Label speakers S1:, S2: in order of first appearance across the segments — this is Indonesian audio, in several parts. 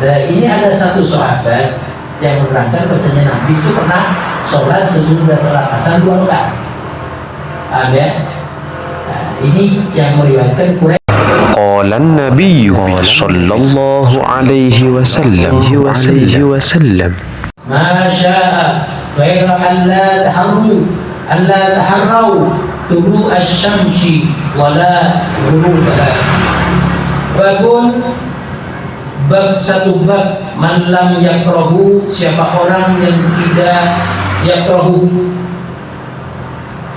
S1: Nah, ini ada satu sahabat yang menerangkan bahasanya Nabi itu pernah sholat sesudah salat asar 2 rakaat. Paham ya? Nah, ini yang meriwayatkan Quraisy.
S2: قال النبي صلى الله عليه وسلم
S1: ما شاء غير أن لا تحروا طلوع الشمس ولا غروبها. Bab satu bab man lam yakrahu, siapa orang yang tidak yakrahu,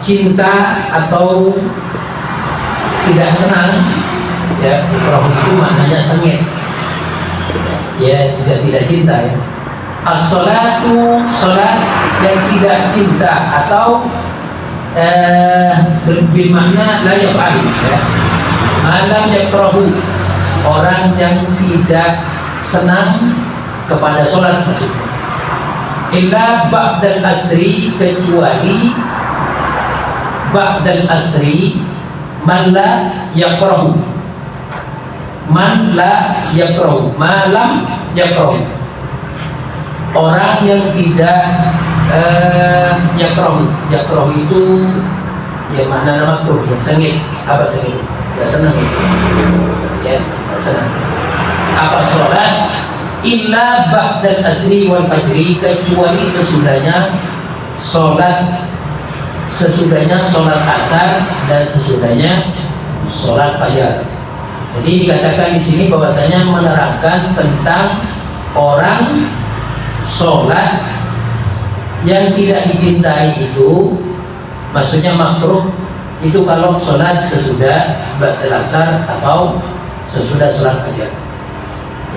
S1: cinta atau tidak senang ya. Yakrahu itu maknanya sengit ya, juga tidak cinta ya. As-salatu, salat yang tidak cinta atau bermakna la yaf'al ya. Malam yakrahu, orang yang tidak senang kepada sholat maksudnya. Illa ba'dal asri, kecuali ba'dal asri man la yakrahu, malam yakrahu, orang yang tidak yakrahu itu ya makna makruh ya, sengit. Apa sengit? Ya senang itu ya, senang. Apa sholat? Illa ba'dal asri wal fajri, kecuali sesudahnya sholat asar dan sesudahnya sholat fajar. Jadi dikatakan di sini bahwasanya menerangkan tentang orang sholat yang tidak dicintai itu, maksudnya makruh itu kalau sholat sesudah ba'dal asar atau sesudah sholat fajar.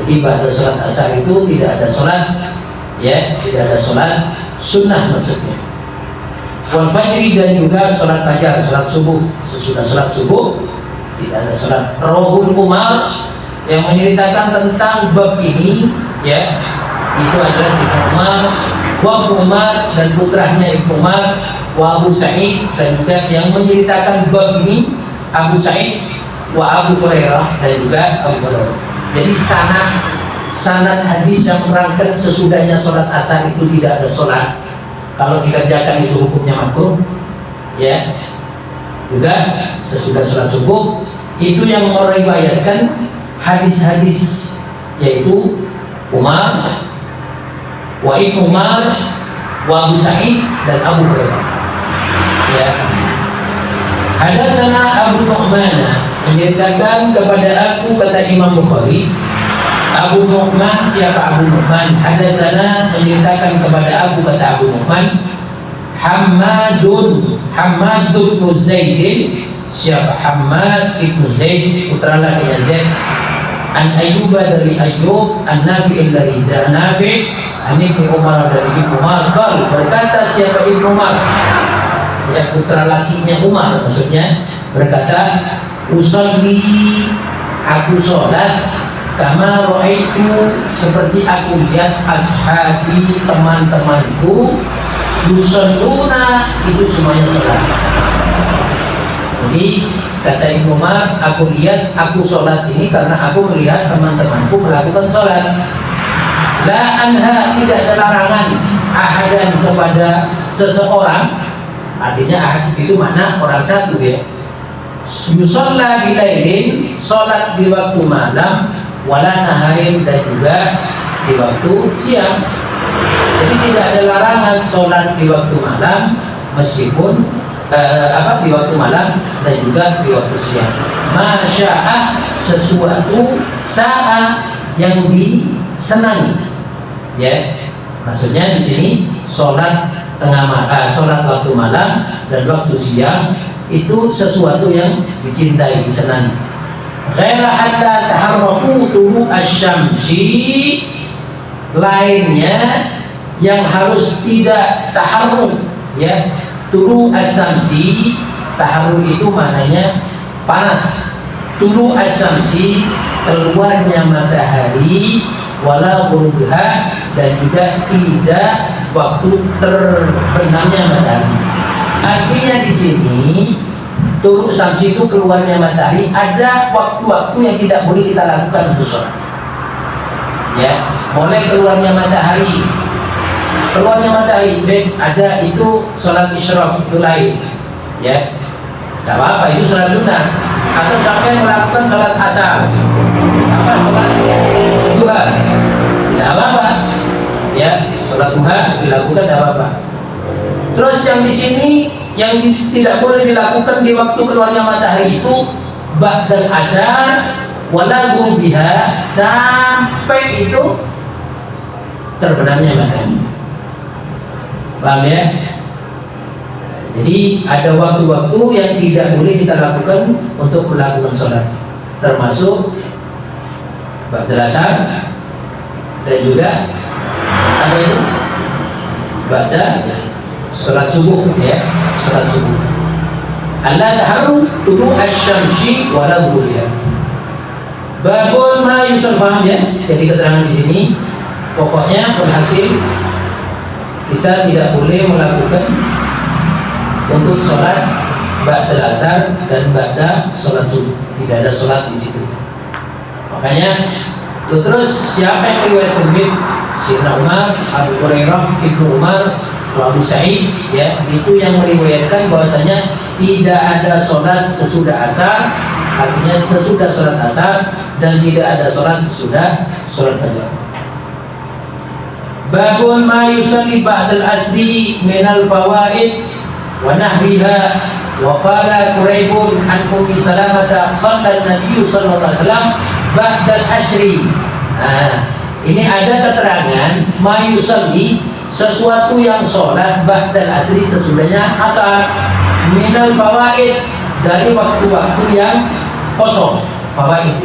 S1: Jadi ba'da sholat asar itu tidak ada sholat ya, tidak ada sholat sunnah maksudnya. Wal fajri, dan juga sholat fajar, sholat subuh, sesudah sholat subuh tidak ada sholat. Rawahul Umar, yang menceritakan tentang bab ini ya, itu adalah Sayyidina Umar, wa Umar dan putranya Ibnu Umar, wa Abu Sa'id, dan juga yang menceritakan bab ini Abu Sa'id, wa Abu Hurairah, dan juga Abu Hurairah. Jadi sanad hadis yang menerangkan sesudahnya sholat asar itu tidak ada sholat, kalau dikerjakan itu hukumnya makruh ya. Juga sesudah sholat subuh itu yang meriwayatkan hadis-hadis yaitu Umar, wa Ibnu Umar, wa Abu Sa'id, dan Abu Hurairah ya. Hadatsana Abu Nu'man, menceritakan kepada aku, kata Imam Bukhari, Abu Nu'man, siapa Abu Nu'man? Hadatsana, menceritakan kepada aku, kata Abu Nu'man, Hammadun bin Zaid, siapa Hammad ibnu Zaid, putra lakinya Zaid, an Ayyub, dari Ayyub, an Nafi' dari Nafi', an Ibnu Umar, dari Ibnu Umar, berkata siapa Ibnu Umar ya, putra lakinya Umar maksudnya, berkata, usolli, aku sholat, kama ra'aitu, seperti aku lihat, ashabi, teman-temanku, yusalluna, itu semuanya sholat. Jadi kata Ibnu Umar, aku lihat, aku sholat ini karena aku melihat teman-temanku melakukan sholat. La anha, tidak ada larangan, ahadan, kepada seseorang, artinya ahad itu mana orang satu ya. Yusalla bilailin, sholat di waktu malam, wala naharin, dan juga di waktu siang. Jadi tidak ada larangan sholat di waktu malam, meskipun di waktu malam dan juga di waktu siang. Masya'ah, sesuatu saat yang disenangi ya. Maksudnya di sini sholat sholat waktu malam dan waktu siang itu sesuatu yang dicintai, disenangi. Ghaira hatta taharraku tulu asyamsi, lainnya yang harus tidak taharruk ya. Tulu asyamsi, taharruk itu maknanya panas. Tulu asyamsi, keluarnya matahari, wala ghurubha, dan juga tidak waktu terbenamnya matahari. Artinya di sini tulu syamsi itu keluarnya matahari, ada waktu-waktu yang tidak boleh kita lakukan untuk sholat. ya, mulai keluarnya matahari. Keluarnya matahari ada itu sholat isyraq, itu lain, ya, tidak apa-apa, itu sholat sunnah. Atau sampai melakukan sholat asar, apa sholat duha, tidak apa-apa, ya, sholat duha dilakukan tidak apa-apa. Terus yang di sini yang tidak boleh dilakukan di waktu keluarnya matahari itu ba'dal asar wala ghurubiha, sampai itu terbenamnya matahari. Paham ya? Jadi ada waktu-waktu yang tidak boleh kita lakukan untuk melakukan sholat, termasuk ba'dal asar dan juga apa itu ba'da sholat subuh, ya, sholat subuh. Allah taharum tubuh asyamsi wala ghurubiha. Babun ma yusal, paham ya? Jadi keterangan di sini pokoknya berhasil kita tidak boleh melakukan untuk sholat ba'dal asar dan ba'da sholat subuh, tidak ada sholat di situ. Makanya terus siapa yang riwayat Tirmidzi, Sayyidina Umar, Abu Hurairah, Ibnu Umar, Abu Sa'id, ya, itu yang meriwayatkan bahwasanya tidak ada sholat sesudah asar, artinya sesudah sholat asar, dan tidak ada sholat sesudah sholat fajar. Babun ma yusalli ba'dal asri minal fawaid wa nahwiha, wa qala Quraibun an Ummi Salamah shalla an-nabiy sallallahu alaihi wasallam ba'dal asri. Nah, ini ada keterangan ma yusalli, sesuatu yang sholat ba'dal asri, sesudahnya asar, minal fawaid, dari waktu-waktu yang kosong. Fawaid,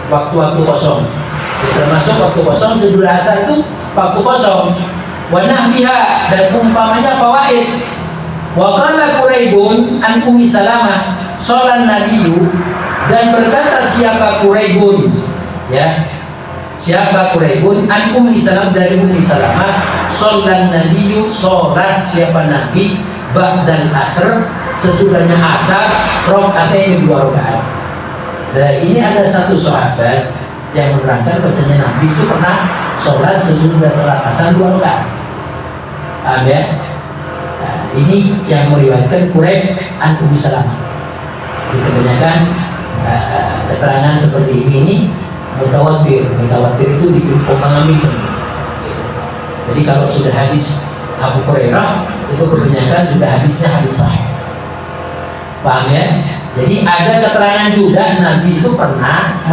S1: waktu-waktu kosong, ya, termasuk waktu kosong sesudah asar itu waktu kosong. Wa nahbiha, dan umpamanya fawaid. Wa qala Quraibun an Ummi Salamah sholat nabiyyu, dan berkata siapa Quraibun, ya, siapa Quraibun an Ummi Salamah, dari Ummi Salamah, sholat nabiyyu, sholat siapa Nabi, ba'dal asr, sesudahnya asar, rokaatain, 2 rakaat. Nah, ini ada satu sahabat yang menerangkan bahasanya Nabi itu pernah sholat sesudah sholat asar 2 rakaat. Paham ya? Nah, ini yang meriwayatkan Quraib an Ummi Salamah. Di kebanyakan keterangan seperti ini mutawatir. Mutawatir itu mengalami. Jadi kalau sudah hadis Abu Hurairah itu kebanyakan sudah hadisnya hadis sahih. Paham ya? Jadi ada keterangan juga Nabi itu pernah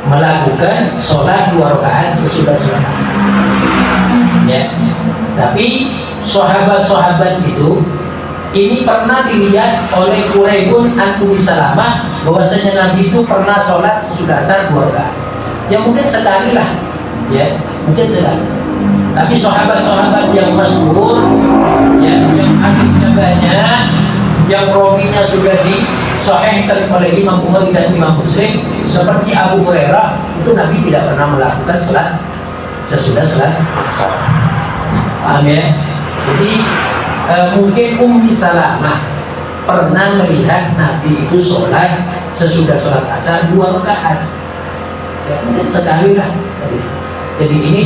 S1: melakukan sholat 2 rakaat sesudah sholat asar. Ya. Tapi sahabat-sahabat itu ini pernah dilihat oleh Quraibun an Ummi Salamah bahwasanya Nabi itu pernah sholat sesudah asar 2 rakaat. Ya mungkin sekali lah, ya, mungkin sekali. Tapi sahabat-sahabat yang masyhur, ya, yang hadisnya banyak, yang rawinya sudah disahihkan oleh Imam Bukhari dan Imam Muslim, seperti Abu Hurairah, itu Nabi tidak pernah melakukan sholat sesudah sholat asar. Paham ya? Jadi mungkin Ummi Salamah pernah melihat Nabi itu sholat sesudah sholat asar 2 rakaat. Ya, mungkin sekali lah. Jadi ini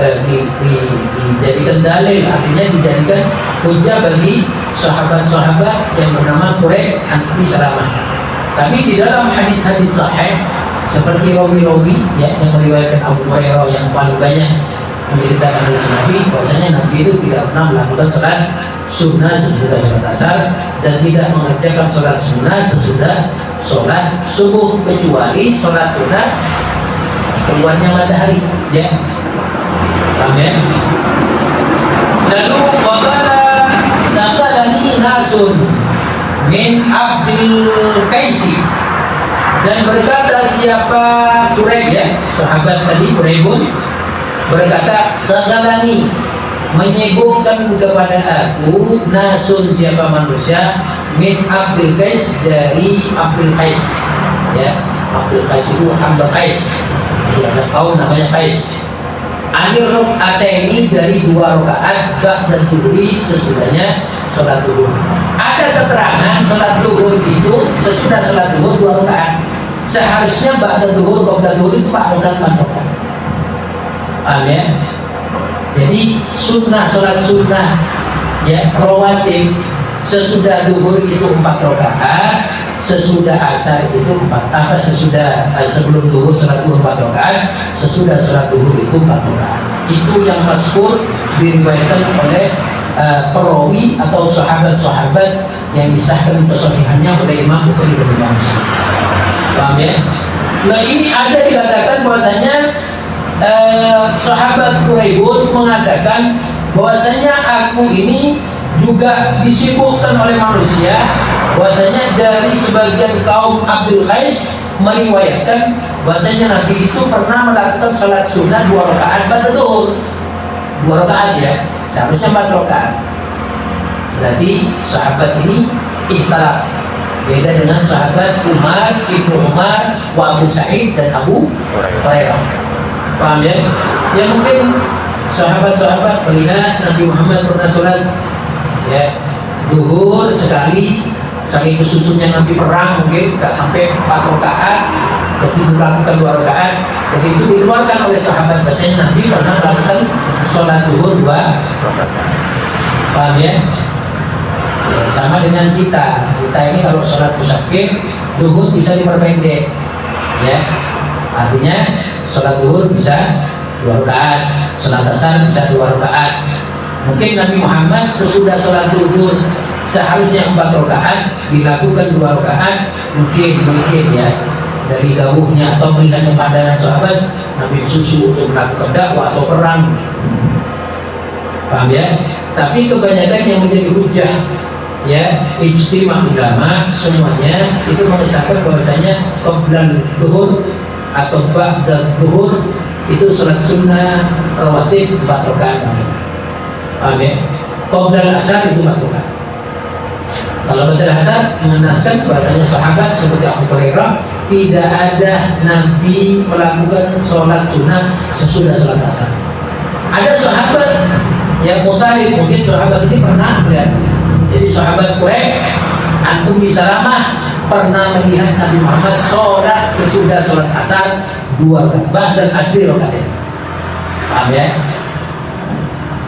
S1: dijadikan dalil, artinya dijadikan hujah bagi sahabat-sahabat yang bernama Quraib an Ummi Salamah. Tapi di dalam hadis-hadis sahih seperti rawi-rawi, ya, yang meriwayatkan Abu Hurairah yang paling banyak menceritakan hadis Nabi, bahwasanya Nabi itu tidak pernah melakukan sholat sunnah sesudah sholat asar dan tidak mengerjakan sholat sunnah sesudah sholat subuh, kecuali sholat sunnah keluarnya matahari, ya. Paham ya? Lalu waqala saqalani nasun min Abdul Qaisi, dan berkata siapa Quraib, ya, sahabat tadi Quraibun, berkata saqalani, menyibukkan kepada aku, nasun, siapa manusia, min Abdul Qais, dari Abdul Qais, ya. Abdul Qais itu hamba Qais, ada kaum namanya Qais. Anir rakaataini, dari 2 rakaat ba'da zuhri, sesudahnya sholat zuhur. Ada keterangan sholat zuhur itu sesudah sholat zuhur 2 rakaat. Seharusnya ba'da zuhur, qabla zuhur itu 4 rakaat, 4 rakaat. Paham ya? Jadi sholat sunnah ya rawatib sesudah duhur itu 4 rakaat, sesudah asar itu sebelum duhur sholat duhur 4 rakaat, sesudah sholat duhur itu 4 rakaat. Itu yang masyhur diriwayatkan oleh perawi atau sahabat-sahabat yang disahkan kesahihannya oleh Imam Bukhari dan Imam Muslim. Paham ya? Nah ini ada dikatakan bahwasanya sahabat Quraibun mengatakan bahwasanya aku ini juga disibukkan oleh manusia, bahwasanya dari sebagian kaum Abdul Qais meriwayatkan bahwasanya Nabi itu pernah melakukan sholat sunnah 2 rakaat pada duhur, 2 rakaat ya, seharusnya 4 rakaat. Berarti sahabat ini ikhtilaf, beda dengan sahabat Umar, Ibnu Umar, Abu Sa'id dan Abu Hurairah. Paham ya? Ya mungkin sahabat-sahabat melihat Nabi Muhammad pernah sholat ya duhur sekali, saking kesusunnya Nabi perang mungkin nggak sampai 4 rakaat, tapi melakukan 2 rakaat. Jadi itu dikeluarkan oleh sahabat bahasanya Nabi pernah melakukan sholat duhur 2 rakaat. Paham ya? Ya, sama dengan kita ini kalau sholat musafir duhur bisa diperpendek ya, artinya sholat duhur bisa 2 rakaat, sholat asar bisa 2 rakaat. Mungkin Nabi Muhammad sesudah sholat duhur seharusnya 4 rakaat dilakukan 2 rakaat, mungkin ya dari dawuhnya atau melihat kepadanan sahabat Nabi susu untuk melakukan dakwah atau perang. Paham ya? Tapi kebanyakan yang menjadi hujah ya ijtima ulama semuanya itu mengesahkan bahwasanya qabla duhur atau ba'da duhur itu sholat sunnah rawatib 4 rakaat. Paham ya? Qabla asar itu 4 rakaat. Kalau ba'da asar mengenaskan bahwasanya sahabat seperti Abu Hurairah tidak ada Nabi melakukan sholat sunnah sesudah sholat asar. Ada sahabat yang Muthalib, mungkin sahabat ini pernah melihat. Jadi sahabat Quraisy An Ummi Salamah pernah melihat Nabi Muhammad sholat sesudah sholat asar 2 rakaat, ba'dal asri rakaat. Paham ya?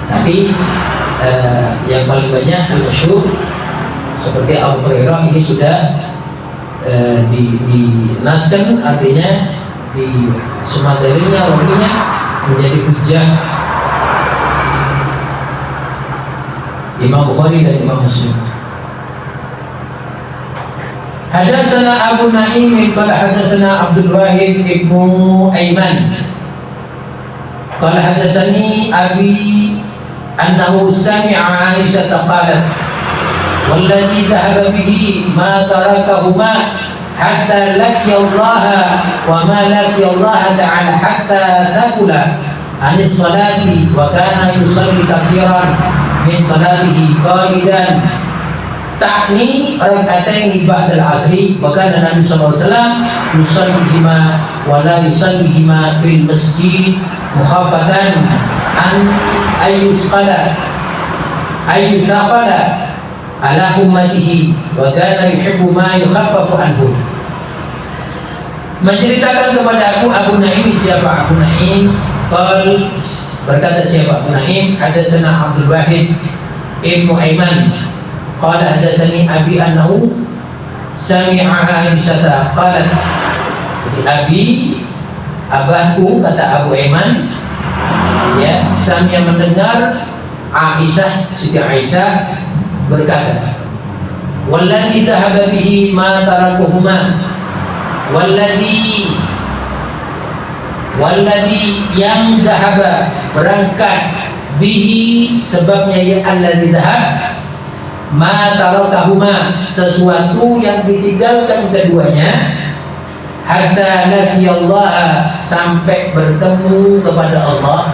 S1: Tapi yang paling banyak al-masyhur seperti Abu Hurairah ini sudah dinaskan, artinya di semua dalilnya waktunya menjadi hujjah Imam Bukhari dan Imam Muslim. Hadatsana Abu Naim qala hadatsana Abdul Wahid ibnu Aiman qala hadatsani abi annahu sami'a Aisyah qalat walladhi dhahaba bihi ma tarakahuma hatta laqiya Allah wa ma laqiya Allah ta'ala hatta thaqula anis salati wa kana yusalli katsiran min salatihi qaidan ta'ni rak'ataini ba'dal asri wa kana Nabi sallallahu alaihi wasallam yusallihima wa la yusallihima fil masjid mukhafatan an ayyusqala ala ummatihi wa kana yuhibbu ma yukhaffafu anhu. Menceritakan kepada aku Abu Naim, siapa Abu Naim? Berkata siapa Abu Naim? Hadatsana Abdul Wahid ibnu Aiman qala hadatsani abi annahu sami'a Aisyah qalat. Jadi abi abahku kata Abu Aiman ya, sami'a mendengar Aisyah, Siti Aisyah berkata, walladzi dhahaba bihi ma tarakuhuma, walladzi yang dhahaba berangkat, bihi sebabnya ya alladzi dhahab, ma tarakahuma sesuatu yang ditinggalkan keduanya, hatta laqiyallah sampai bertemu kepada Allah,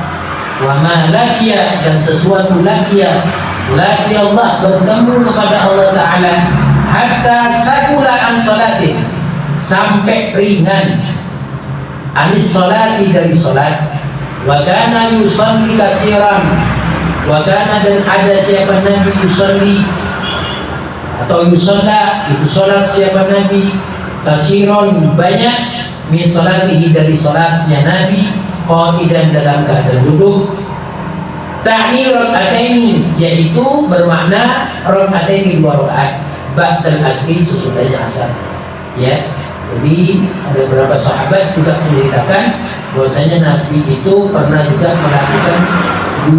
S1: wa ma laqiya dan sesuatu laqiya Allah bertemu kepada Allah Ta'ala, hatta sakula an salatin sampai ringan, anis salati dari salat, wa kana yusalli katsiran, wa kana dan ada siapa Nabi yusalli atau yusalla itu salat siapa Nabi, katsiran banyak, min salatihi dari salatnya Nabi, qa'idan dalam keadaan duduk. Ta'ni rak'ataini, yaitu bermakna rak'ataini 2 rakaat ba'dal asri, sesudahnya asar. Ya. Jadi ada beberapa sahabat juga menceritakan bahwasanya Nabi itu pernah juga melakukan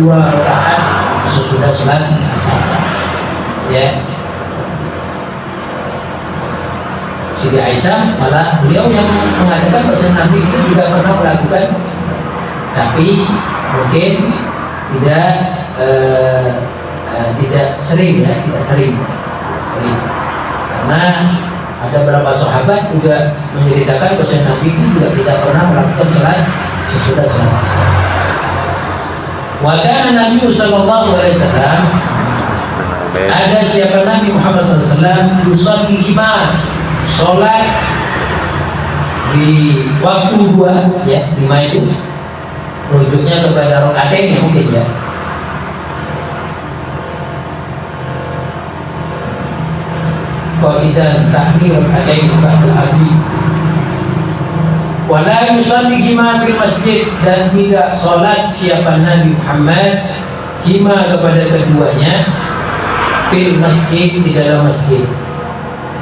S1: 2 rakaat sesudah salat asar. Ya. Siti Aisyah malah beliau yang mengatakan bahwa Nabi itu juga pernah melakukan, tapi mungkin tidak sering ya, tidak sering, karena ada beberapa sahabat juga menceritakan bahwa Nabi itu juga tidak pernah melakukan salat sesudah salat asar. Wa kana Nabi sallallahu alaihi wasallam, ada siapa Nabi Muhammad sallallahu alaihi wasallam, yusallihima, sholat di waktu 2 ya, 5 itu rujuknya kepada rakatain ya mungkin ya. Qa'idan tahni rakatain ba'dal asri. Wala yusallihima fil masjid, dan tidak sholat siapa Nabi Muhammad hima kepada keduanya fil masjid, di dalam masjid,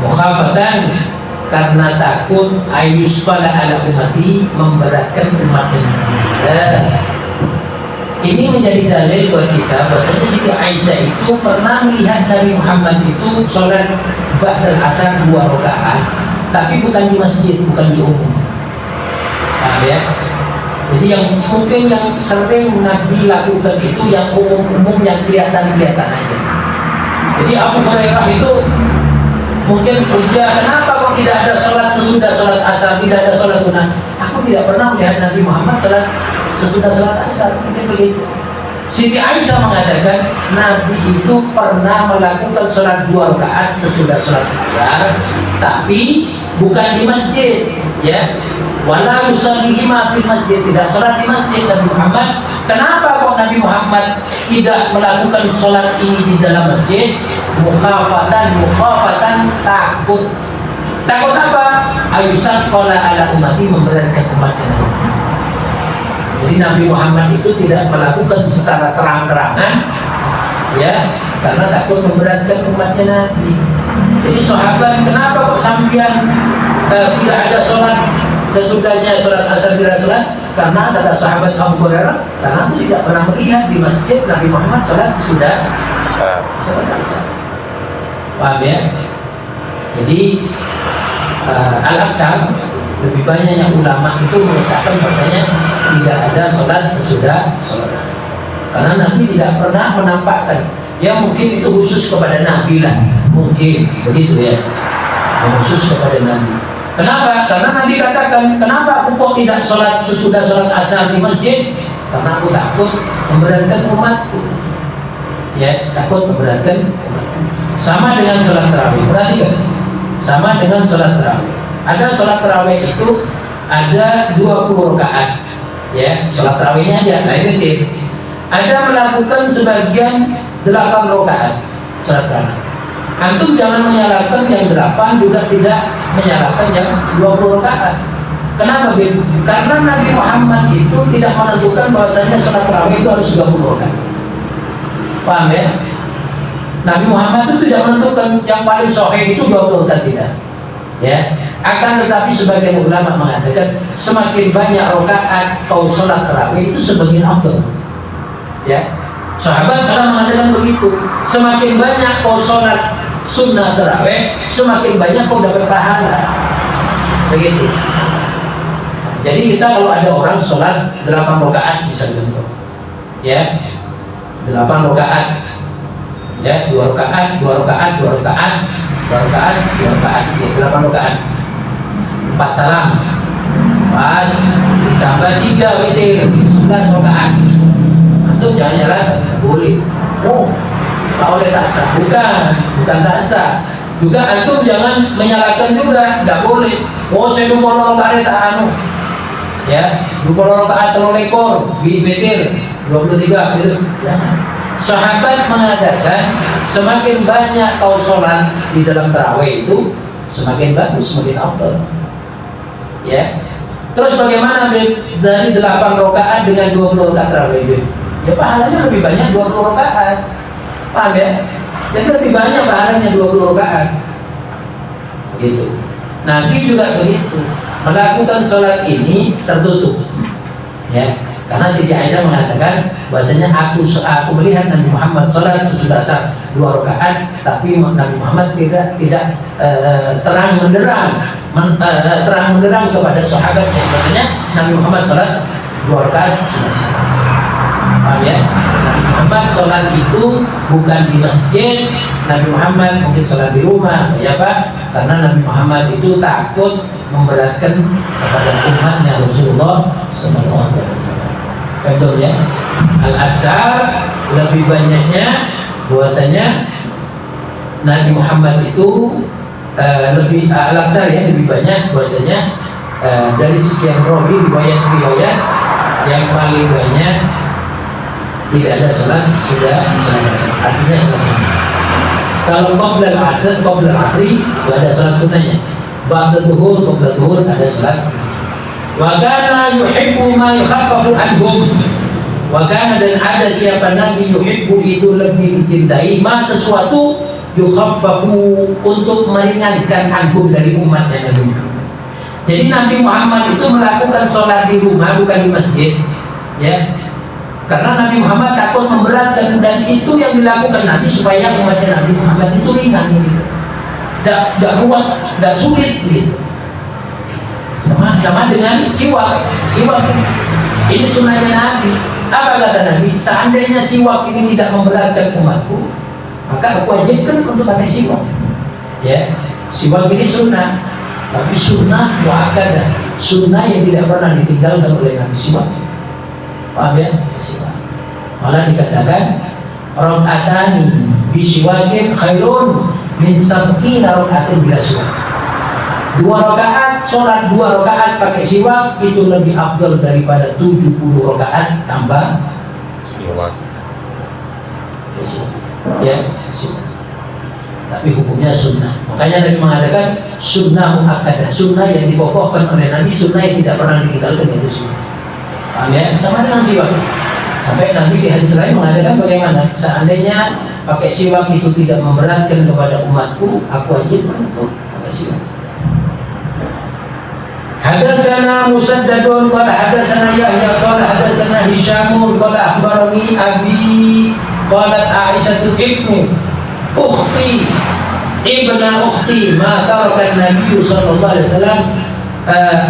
S1: mukhafatan, karena takut ayusfala ala umati, memberatkan umatnya. Ini menjadi dalil buat kita bahwasanya Siti Aisyah itu pernah melihat Nabi Muhammad itu sholat ba'dal asar 2 rakaat, tapi bukan di masjid, bukan di umum. Nah, ya. Jadi yang mungkin yang sering Nabi lakukan itu yang umum-umum, yang kelihatan-kelihatan aja. Jadi Abu Hurairah itu mungkin ujar, kenapa kok tidak ada sholat sesudah sholat asar, tidak ada sholat sunnah? Aku tidak pernah melihat Nabi Muhammad sholat sesudah sholat asar, mungkin begitu. Siti Aisyah mengatakan Nabi itu pernah melakukan sholat 2 rakaat sesudah sholat asar, tapi bukan di masjid, ya. Wala yusallihima fil masjid, tidak sholat di masjid Nabi Muhammad. Kenapa kok Nabi Muhammad tidak melakukan sholat ini di dalam masjid? Mukhafatan, takut apa? Ayusan qala ala umati, memberatkan umatnya. Jadi Nabi Muhammad itu tidak melakukan secara terang-terangan, ya, karena takut memberatkan umatnya Nabi. Jadi sahabat, kenapa kok sampean tidak ada sholat sesudahnya sholat asar bila sholat? Karena kata sahabat Abu Hurairah, karena aku tidak pernah melihat di masjid Nabi Muhammad sholat sesudah sholat asar. Paham ya? Jadi Al-Aqsam, lebih banyaknya ulama itu mengesahkan bahasanya tidak ada sholat sesudah sholat asar, karena Nabi tidak pernah menampakkan. Ya mungkin itu khusus kepada Nabi lah, mungkin begitu ya, khusus kepada Nabi. Kenapa? Karena Nabi katakan, kenapa aku kok tidak sholat sesudah sholat asar di masjid? Karena aku takut memberatkan umatku. Ya, takut memberatkan umatku. Sama dengan sholat tarawih. Perhatikan, sama dengan sholat tarawih. Ada sholat tarawih itu ada 20 rakaat. Ya, sholat tarawihnya aja, lain witir. Ada melakukan sebagian 8 rakaat sholat tarawih. Antum jangan menyalahkan yang 8, juga tidak menyalahkan yang 20 rakaat. Kenapa, Bib? Karena Nabi Muhammad itu tidak menentukan bahwasanya sholat tarawih itu harus 20 rakaat. Paham ya? Nabi Muhammad itu tidak menentukan yang paling sahih itu 20 rakaat, tidak. Ya. Akan tetapi sebagian ulama mengatakan semakin banyak rakaat kau sholat tarawih itu semakin afdal. Ya. Sahabat malah mengatakan begitu. Semakin banyak kau sholat sunnah tarawih, semakin banyak kau dapat pahala. Begitu. Jadi kita kalau ada orang sholat 8 rakaat bisa contoh, ya, 8 rakaat, ya, 2 rakaat, 2 rakaat, 2 rakaat, 2 rakaat, 2 rakaat, ya, 8 rakaat, 4 salam, pas ditambah 3 witir, 11 rakaat. Antum jangan nyalakan, boleh. Oh, tak oleh tak sah, bukan tak sah. Juga antum jangan menyalahkan juga, nggak boleh. Oh, saya lupa rakaat tak anu, ya, lupa rakaat 3 ekor, witir 23 gitu. Jangan. Sahabat mengatakan semakin banyak kau sholat di dalam tarawih itu semakin bagus, semakin afdal. Ya, Terus bagaimana dari 8 rakaat dengan 20 rakaat tarawih? Ya pahalanya lebih banyak 20 rakaat. Paham ya? Jadi lebih banyak pahalanya 20 rakaat. Begitu. Nabi juga begitu. Melakukan sholat ini tertutup. Ya. Karena Siti Aisyah mengatakan bahwasanya aku melihat Nabi Muhammad sholat sesudah asar 2 rakaat, tapi Nabi Muhammad tidak terang menderang kepada sahabatnya. Bahwasanya Nabi Muhammad sholat 2 rakaat sesudah asar. Paham ya? Nabi Muhammad sholat itu bukan di masjid. Nabi Muhammad mungkin sholat di rumah. Ya Pak? Karena Nabi Muhammad itu takut memberatkan kepada umatnya Rasulullah Sallallahu Alaihi Wasallam. Betul ya. Al-Aqsar lebih banyaknya bahwasanya Nabi Muhammad itu lebih Al-Aqsar ya, lebih banyak bahwasanya dari sekian riwayat yang paling banyak tidak ada sholat sudah sholat asar. Artinya sholat sunnah. Kalau qabla al-asri itu ada sholat sunnahnya. Ba'da dhuhur ada sholat. Wa kana yuhibbu ma yukhaffafu anhum. Wa kana, dan ada siapa Nabi yuhibbu itu lebih dicintai ma sesuatu yukhaffafu untuk meringankan anhum dari umatnya Nabi Muhammad. Jadi Nabi Muhammad itu melakukan sholat di rumah bukan di masjid, ya. Karena Nabi Muhammad takut memberatkan, dan itu yang dilakukan Nabi supaya umatnya Nabi Muhammad itu ringan gitu. Tidak ruwet, tidak sulit gitu. Sama dengan siwak ini sunnahnya Nabi. Apa kata Nabi? Seandainya siwak ini tidak memberatkan umatku, maka aku wajibkan untuk pakai siwak. Ya, siwak ini sunnah, tapi sunnah muakkadah, sunnah yang tidak pernah ditinggalkan oleh Nabi. Siwak, paham ya? Siwak. Malah dikatakan rak'atani bisiwakin khairun min sab'ina rak'atin bila siwak. 2 rakaat, sholat 2 rakaat pakai siwak itu lebih afdal daripada 70 rakaat tambah siwak. Ya, siwak. Tapi hukumnya sunnah. Makanya Nabi mengatakan sunnah muakkadah, sunnah yang dipokokkan oleh Nabi, sunnah yang tidak pernah ditinggalkan, itu siwak. Paham ya? Sama dengan siwak. Sampai Nabi di hadis lain mengatakan bagaimana? Seandainya pakai siwak itu tidak memberatkan kepada umatku, aku wajibkan untuk pakai siwak. Hadatsana Musaddadun qala hadatsana Yahya qala hadatsana Hisyamun qala akhbarani abi qalat Aisyah ibnu ukhti ma taraka Nabi sallallahu alaihi wasallam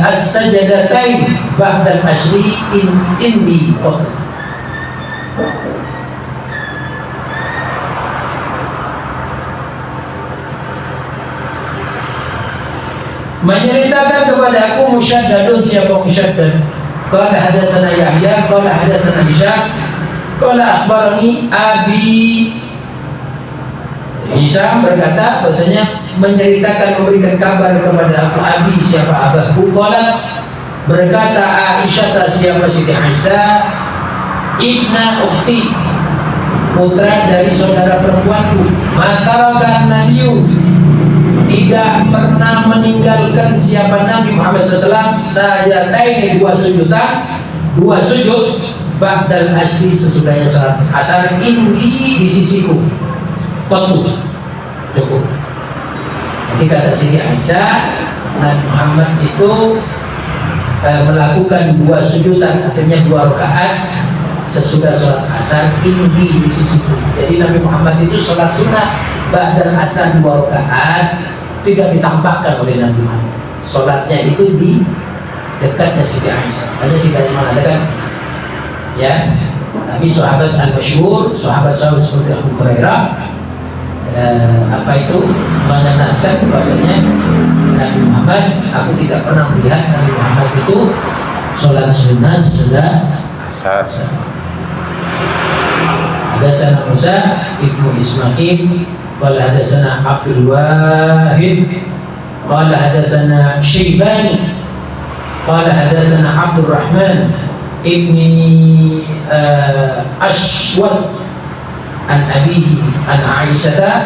S1: as-sajadatain ba'da al-ashri indi qad. Menceritakan kepada aku Musyaddadun, siapa Musyaddad? Qala hadatsana Yahya qala hadatsana Hisyam qala akhbarani abi. Hisyam berkata bahwasanya menceritakan, memberikan kabar kepada aku abi, siapa abahku. Qala berkata Aisyah, siapa Siti Aisyah, ibna ukhti, putra dari saudara perempuanku. Matarakan Nabiyu, tidak pernah meninggalkan siapa Nabi Muhammad SAW sajadatain 2 sujud ba'dal asri sesudahnya salat asar indi di sisiku tentu cukup. Jadi kata Siti Aisyah, Nabi Muhammad itu melakukan 2 sujudan, artinya 2 rakaat sesudah sholat asar indi di sisiku. Jadi Nabi Muhammad itu sholat sunnah ba'dal asar 2 rakaat tidak ditampakkan oleh Nabi Muhammad. Sholatnya itu di dekatnya Siti Aisyah. Hanya Siti Aisyah mengatakan, ya, Nabi sahabat al-masyhur, sahabat seperti Abu Hurairah, mengenaskan bahasanya Nabi Muhammad, aku tidak pernah melihat Nabi Muhammad itu sholat sunnah sudah asar. Hadatsana Musa ibnu Ismail qala hadatsana Abdul Wahid qala hadatsana Syaibani qala hadatsana Abdul Rahman ibni Ashwad an abihi an Aisyah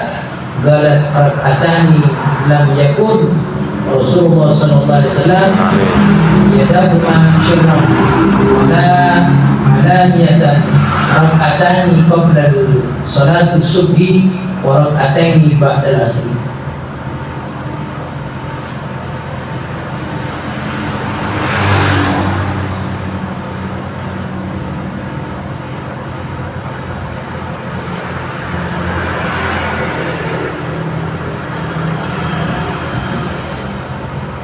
S1: qalat rak'atani lam yakun Rasulullah SAW yadabuna syirram ala niyatan rak'atani qabla salat subhi wa rak'atani ba'da al-asr.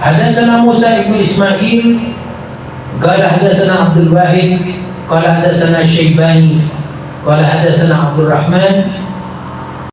S1: Hadatsana Musa ibn Ismail qala hadatsana Abdul Wahid qala hadatsana Syaibani qala hadatsana Abdul Rahman